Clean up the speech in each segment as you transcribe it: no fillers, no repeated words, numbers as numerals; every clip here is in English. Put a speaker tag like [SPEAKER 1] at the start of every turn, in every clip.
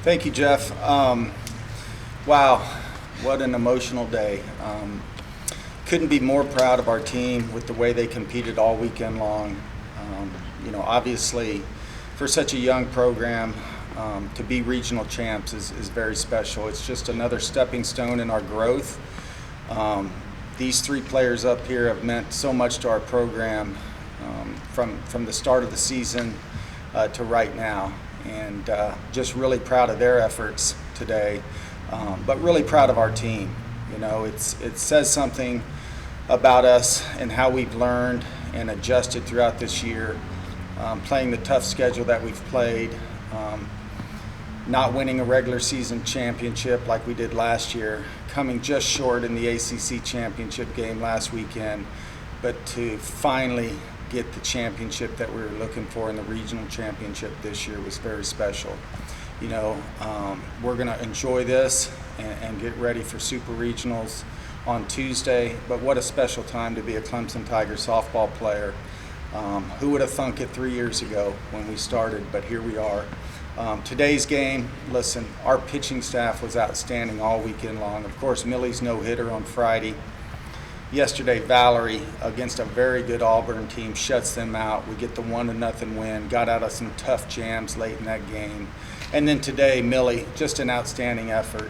[SPEAKER 1] Thank you, Jeff. Wow, what an emotional day. Couldn't be more proud of our team with the way they competed all weekend long. Obviously, for such a young program, to be regional champs is very special. It's just another stepping stone in our growth. These three players up here have meant so much to our program from the start of the season to right now. And just really proud of their efforts today, but really proud of our team. It says something about us and how we've learned and adjusted throughout this year, playing the tough schedule that we've played, not winning a regular season championship like we did last year, coming just short in the ACC championship game last weekend, but to finally get the championship that we were looking for in the regional championship this year was very special. We're going to enjoy this and get ready for Super Regionals on Tuesday, but what a special time to be a Clemson Tiger softball player. Who would have thunk it 3 years ago when we started, but here we are. Today's game, listen, our pitching staff was outstanding all weekend long. Of course, Millie's no-hitter on Friday. Yesterday, Valerie, against a very good Auburn team, shuts them out. We get the 1-0 win, got out of some tough jams late in that game. And then today, Millie, just an outstanding effort.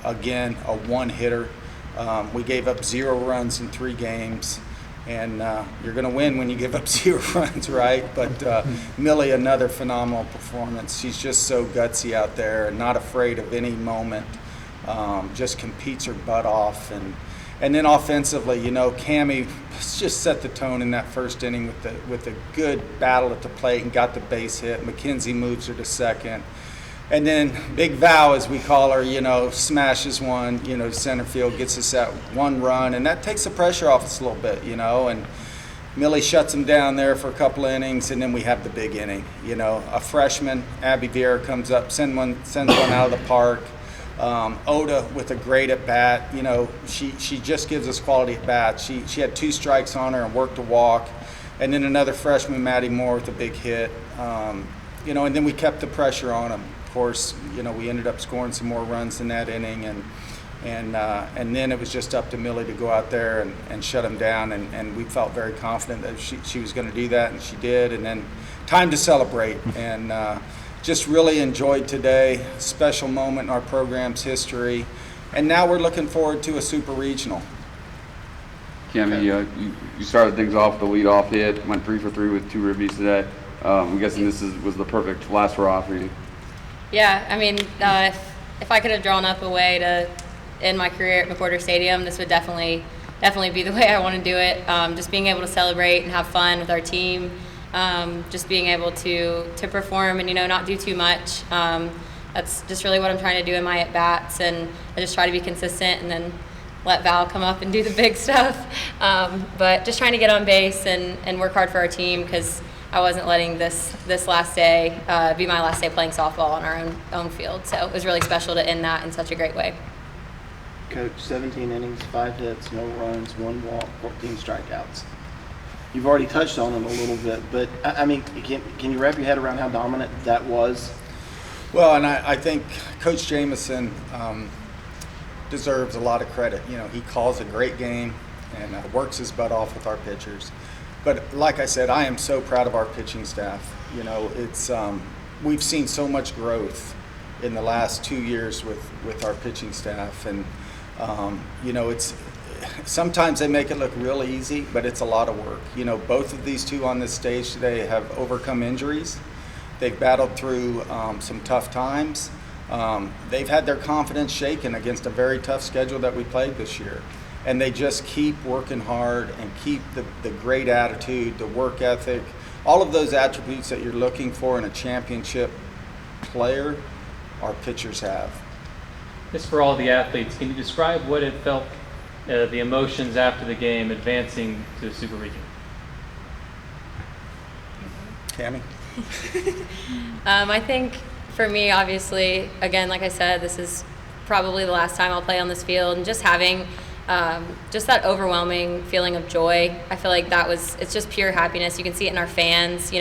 [SPEAKER 1] Again, a one-hitter. We gave up 0 runs in 3 games. And you're going to win when you give up 0 runs, right? But Millie, another phenomenal performance. She's just so gutsy out there and not afraid of any moment. Just competes her butt off. And then offensively, Cammy just set the tone in that first inning with a good battle at the plate and got the base hit. McKenzie moves her to second. And then Big Val, as we call her, smashes one, to center field, gets us that 1 run, and that takes the pressure off us a little bit, and Millie shuts them down there for a couple of innings, and then we have the big inning. A freshman, Abby Vieira, comes up, sends one out of the park. Oda with a great at bat, she just gives us quality at bats. She had 2 strikes on her and worked a walk, and then another freshman, Maddie Moore, with a big hit. And then we kept the pressure on them. Of course, we ended up scoring some more runs in that inning, and then it was just up to Millie to go out there and shut them down, and we felt very confident that she was going to do that, and she did. And then time to celebrate, and just really enjoyed today. Special moment in our program's history, and now we're looking forward to a Super Regional.
[SPEAKER 2] Cammy, you started things off with the leadoff hit, went 3 for 3 with 2 ribbies today. I'm guessing this was the perfect last hurrah for you.
[SPEAKER 3] Yeah, I mean, if I could have drawn up a way to end my career at McWhorter Stadium, this would definitely be the way I want to do it. Just being able to celebrate and have fun with our team, just being able to perform and not do too much. That's just really what I'm trying to do in my at bats, and I just try to be consistent and then let Val come up and do the big stuff. But just trying to get on base and work hard for our team, because I wasn't letting this last day be my last day playing softball on our own field. So it was really special to end that in such a great way.
[SPEAKER 4] Coach, 17 innings, 5 hits, no runs, 1 walk, 14 strikeouts. You've already touched on them a little bit, but I mean, can you wrap your head around how dominant that was?
[SPEAKER 1] Well, and I think Coach Jamison deserves a lot of credit. He calls a great game and works his butt off with our pitchers. But like I said, I am so proud of our pitching staff. It's we've seen so much growth in the last 2 years with our pitching staff, and it's sometimes they make it look real easy, but it's a lot of work. Both of these two on this stage today have overcome injuries. They've battled through some tough times. They've had their confidence shaken against a very tough schedule that we played this year. And they just keep working hard and keep the great attitude, the work ethic, all of those attributes that you're looking for in a championship player, our pitchers have.
[SPEAKER 5] Just for all the athletes, can you describe what it felt, the emotions after the game, advancing to the Super Region?
[SPEAKER 1] Cammy?
[SPEAKER 3] I think for me, obviously, again, like I said, this is probably the last time I'll play on this field, and just having just that overwhelming feeling of joy. I feel like it's just pure happiness. You can see it in our fans.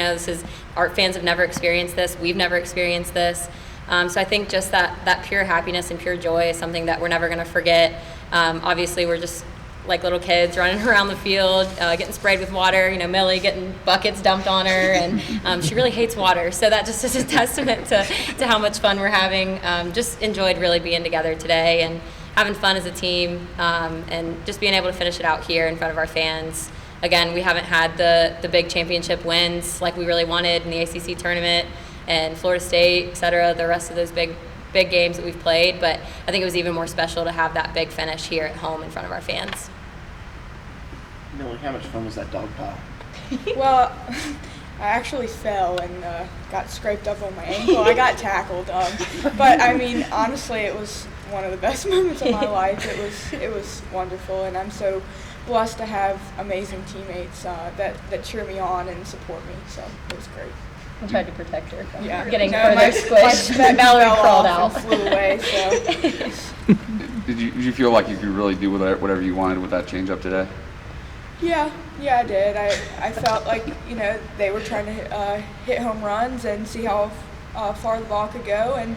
[SPEAKER 3] Our fans have never experienced this. We've never experienced this. So I think just that pure happiness and pure joy is something that we're never going to forget. Obviously, we're just like little kids running around the field, getting sprayed with water. Millie getting buckets dumped on her, and she really hates water. So that just is a testament to how much fun we're having. Just enjoyed really being together today and having fun as a team, and just being able to finish it out here in front of our fans. Again, we haven't had the big championship wins like we really wanted in the ACC tournament and Florida State, et cetera, the rest of those big games that we've played. But I think it was even more special to have that big finish here at home in front of our fans.
[SPEAKER 4] Millie, how much fun was that dog pile?
[SPEAKER 6] Well, I actually fell and got scraped up on my ankle. I got tackled. But I mean, honestly, it was one of the best moments of my life. It was wonderful, and I'm so blessed to have amazing teammates that cheer me on and support me. So it was great.
[SPEAKER 3] I tried to protect her from
[SPEAKER 6] Getting
[SPEAKER 3] further squished. Valerie crawled out.
[SPEAKER 6] And flew away. So
[SPEAKER 2] Did you feel like you could really do whatever you wanted with that changeup today?
[SPEAKER 6] yeah, I did. I felt like they were trying to hit home runs and see how far the ball could go, and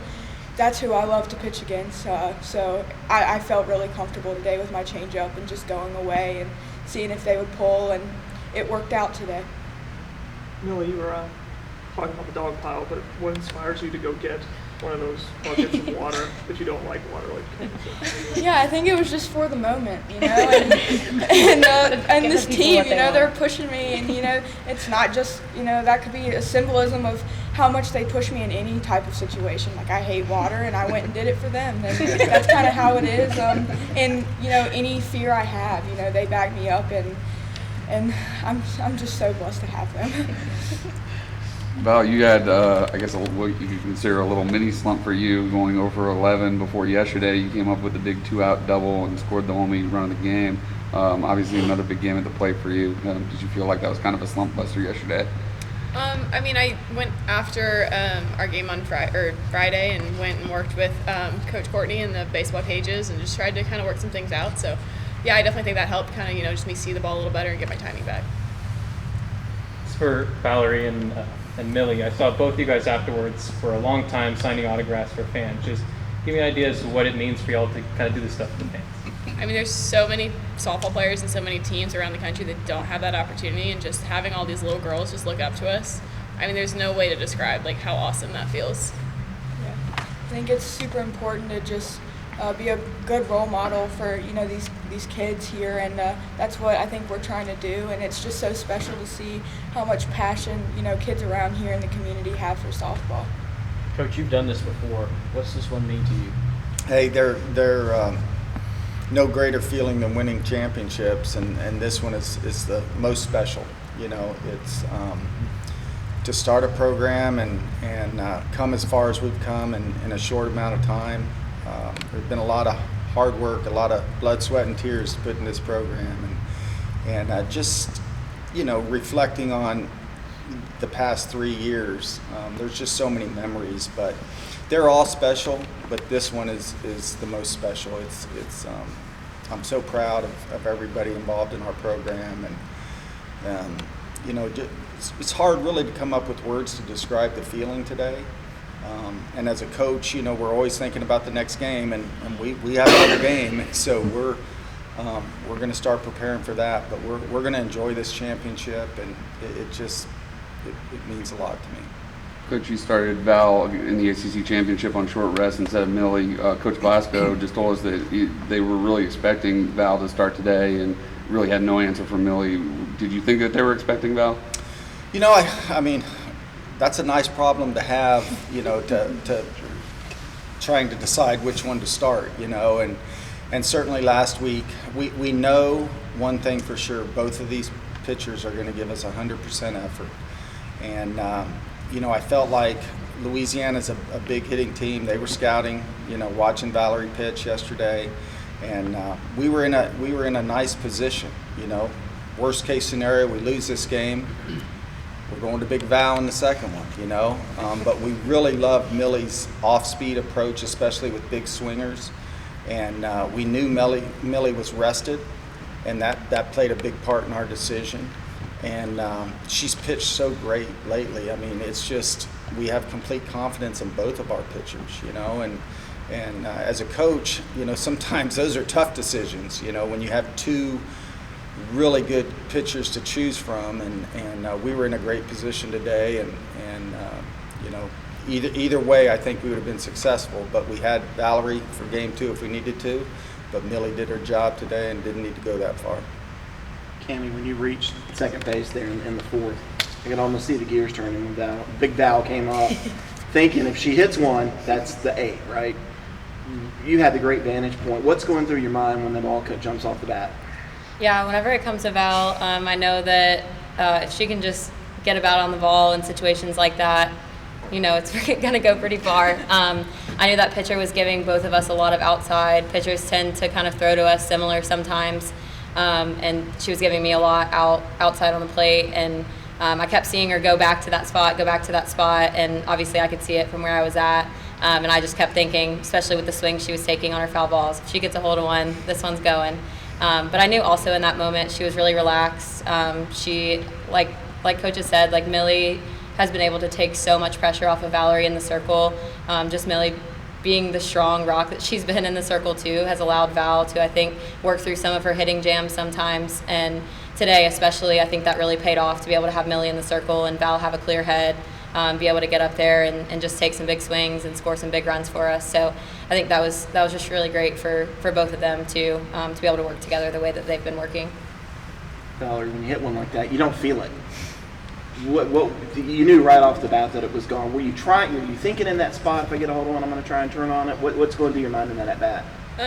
[SPEAKER 6] that's who I love to pitch against. So I felt really comfortable today with my changeup and just going away and seeing if they would pull, and it worked out today.
[SPEAKER 7] Millie, you were talking about the dog pile, but what inspires you to go get one of those buckets of water that you don't like water like Cammy said?
[SPEAKER 6] Yeah, I think it was just for the moment, and this team, they're pushing me, and it's not just, that could be a symbolism of how much they push me in any type of situation. Like, I hate water, and I went and did it for them, and that's kind of how it is. And any fear I have, they back me up, and I'm just so blessed to have them.
[SPEAKER 2] Val, you had, I guess, what you could consider a little mini slump for you, going over 11 before yesterday. You came up with a big 2-out double and scored the only run of the game. Obviously, another big game at the plate for you. Did you feel like that was kind of a slump buster yesterday?
[SPEAKER 8] I went after our game on Friday and went and worked with Coach Courtney and the baseball pages and just tried to kind of work some things out. So, yeah, I definitely think that helped kind of, just me see the ball a little better and get my timing back.
[SPEAKER 5] It's for Valerie and Millie. I saw both you guys afterwards for a long time signing autographs for fans. Just give me ideas of what it means for y'all to kind of do this stuff for the fans.
[SPEAKER 8] There's so many softball players and so many teams around the country that don't have that opportunity, and just having all these little girls just look up to us. There's no way to describe how awesome that feels.
[SPEAKER 6] Yeah. I think it's super important to just be a good role model for these kids here, and that's what I think we're trying to do. And it's just so special to see how much passion kids around here in the community have for softball.
[SPEAKER 9] Coach, you've done this before. What's this one mean to you?
[SPEAKER 1] Hey, they're no greater feeling than winning championships, and this one is the most special. It's to start a program and come as far as we've come in a short amount of time. There's been a lot of hard work, a lot of blood, sweat, and tears put in this program, and just reflecting on the past 3 years. There's just so many memories, but they're all special. But this one is the most special. It's I'm so proud of everybody involved in our program, and it's hard really to come up with words to describe the feeling today. And as a coach, we're always thinking about the next game, and we have another game, so we're going to start preparing for that. But we're going to enjoy this championship, and it means a lot to me.
[SPEAKER 2] Coach, you started Val in the ACC championship on short rest instead of Millie. Coach Blasco just told us that they were really expecting Val to start today and really had no answer for Millie. Did you think that they were expecting Val?
[SPEAKER 1] I mean, that's a nice problem to have, to trying to decide which one to start, and certainly last week, we know one thing for sure: both of these pitchers are going to give us 100% effort. And I felt like Louisiana's a big hitting team. They were scouting, watching Valerie pitch yesterday, and we were in a nice position. Worst case scenario, we lose this game. We're going to Big Val in the second one, but we really love Millie's off-speed approach, especially with big swingers. And we knew Millie was rested, and that played a big part in our decision. And she's pitched so great lately. It's just we have complete confidence in both of our pitchers, you know, and as a coach, you know, sometimes those are tough decisions, you know, when you have two really good pitchers to choose from, and we were in a great position today, and you know, either way, I think we would have been successful, but we had Valerie for game 2 if we needed to, but Millie did her job today and didn't need to go that far.
[SPEAKER 4] Cammy, when you reached second base there in the 4th, I could almost see the gears turning when Big Val came up, thinking if she hits one, that's the 8, right? You had the great vantage point. What's going through your mind when the ball jumps off the bat?
[SPEAKER 3] Yeah, whenever it comes to Val, I know that if she can just get a bat on the ball in situations like that, you know, it's going to go pretty far. I knew that pitcher was giving both of us a lot of outside. Pitchers tend to kind of throw to us similar sometimes, and she was giving me a lot outside on the plate, and I kept seeing her go back to that spot, and obviously I could see it from where I was at. And I just kept thinking, especially with the swing she was taking on her foul balls, if she gets a hold of one, this one's going. But I knew also in that moment she was really relaxed. She, like Coach has said, like Millie has been able to take so much pressure off of Valerie in the circle. Just Millie being the strong rock that she's been in the circle too has allowed Val to, I think, work through some of her hitting jams sometimes. And today especially, I think that really paid off to be able to have Millie in the circle and Val have a clear head. Be able to get up there and just take some big swings and score some big runs for us. So I think that was just really great for both of them to be able to work together the way that they've been working.
[SPEAKER 4] Valerie, when you hit one like that, you don't feel it. What you knew right off the bat that it was gone. Were you thinking in that spot, if I get a hold of one, I'm going to try and turn on it? What's going through your mind in that at bat?